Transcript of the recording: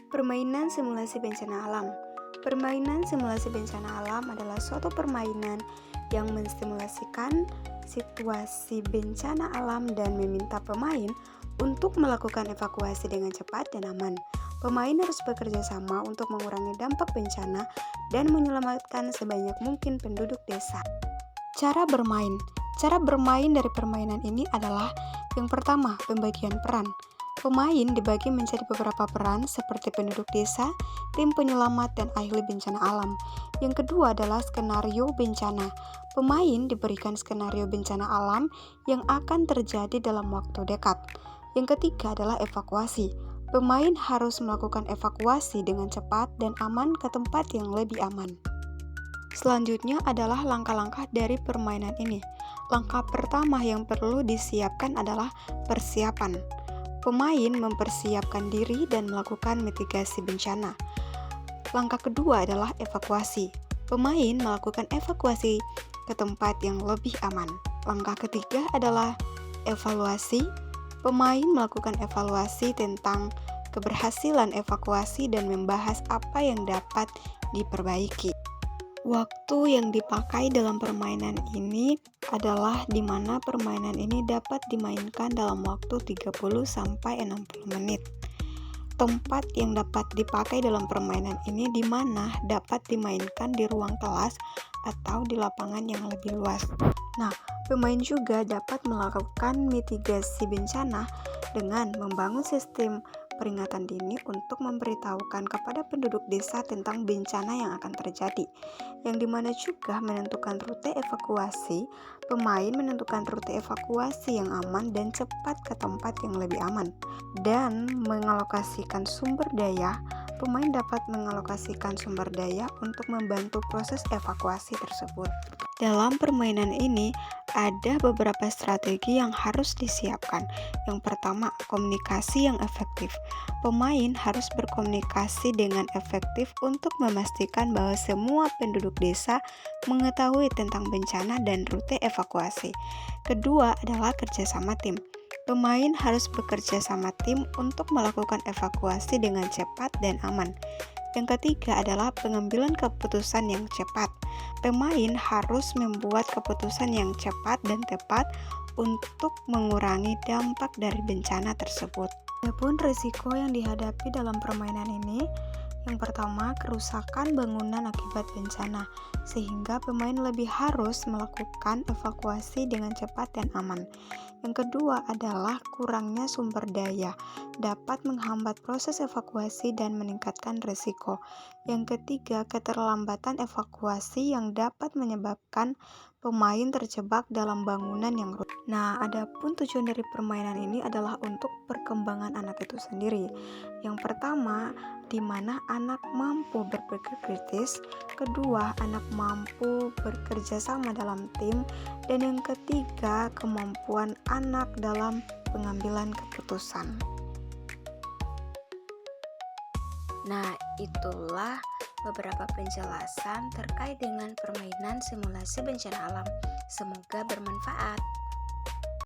Permainan simulasi bencana alam. Permainan simulasi bencana alam adalah suatu permainan yang mensimulasikan situasi bencana alam dan meminta pemain untuk melakukan evakuasi dengan cepat dan aman. Pemain harus bekerja sama untuk mengurangi dampak bencana dan menyelamatkan sebanyak mungkin penduduk desa. Cara bermain. Cara bermain dari permainan ini adalah yang pertama, pembagian peran. Pemain dibagi menjadi beberapa peran seperti penduduk desa, tim penyelamat, dan ahli bencana alam. Yang kedua adalah skenario bencana. Pemain diberikan skenario bencana alam yang akan terjadi dalam waktu dekat. Yang ketiga adalah evakuasi. Pemain harus melakukan evakuasi dengan cepat dan aman ke tempat yang lebih aman. Selanjutnya adalah langkah-langkah dari permainan ini. Langkah pertama yang perlu disiapkan adalah persiapan. Pemain mempersiapkan diri dan melakukan mitigasi bencana. Langkah kedua adalah evakuasi. Pemain melakukan evakuasi ke tempat yang lebih aman. Langkah ketiga adalah evaluasi. Pemain melakukan evaluasi tentang keberhasilan evakuasi dan membahas apa yang dapat diperbaiki. Waktu yang dipakai dalam permainan ini adalah di mana permainan ini dapat dimainkan dalam waktu 30-60 menit. Tempat yang dapat dipakai dalam permainan ini di mana dapat dimainkan di ruang kelas atau di lapangan yang lebih luas. Nah, pemain juga dapat melakukan mitigasi bencana dengan membangun sistem peringatan dini untuk memberitahukan kepada penduduk desa tentang bencana yang akan terjadi, yang dimana juga menentukan rute evakuasi. Pemain menentukan rute evakuasi yang aman dan cepat ke tempat yang lebih aman, dan mengalokasikan sumber daya. Pemain dapat mengalokasikan sumber daya untuk membantu proses evakuasi tersebut. Dalam permainan ini, ada beberapa strategi yang harus disiapkan. Yang pertama, komunikasi yang efektif. Pemain harus berkomunikasi dengan efektif untuk memastikan bahwa semua penduduk desa mengetahui tentang bencana dan rute evakuasi. Kedua adalah kerjasama tim. Pemain harus bekerja sama tim untuk melakukan evakuasi dengan cepat dan aman. Yang ketiga adalah pengambilan keputusan yang cepat. Pemain harus membuat keputusan yang cepat dan tepat untuk mengurangi dampak dari bencana tersebut. Adapun risiko yang dihadapi dalam permainan ini, yang pertama, kerusakan bangunan akibat bencana, sehingga pemain lebih harus melakukan evakuasi dengan cepat dan aman. Yang kedua adalah kurangnya sumber daya, dapat menghambat proses evakuasi dan meningkatkan risiko. Yang ketiga, keterlambatan evakuasi yang dapat menyebabkan pemain terjebak dalam bangunan yang rusak. Nah, adapun tujuan dari permainan ini adalah untuk perkembangan anak itu sendiri. Yang pertama, di mana anak mampu berpikir kritis. Kedua, anak mampu bekerja sama dalam tim. Dan yang ketiga, kemampuan anak dalam pengambilan keputusan. Nah, itulah beberapa penjelasan terkait dengan permainan simulasi bencana alam. Semoga bermanfaat.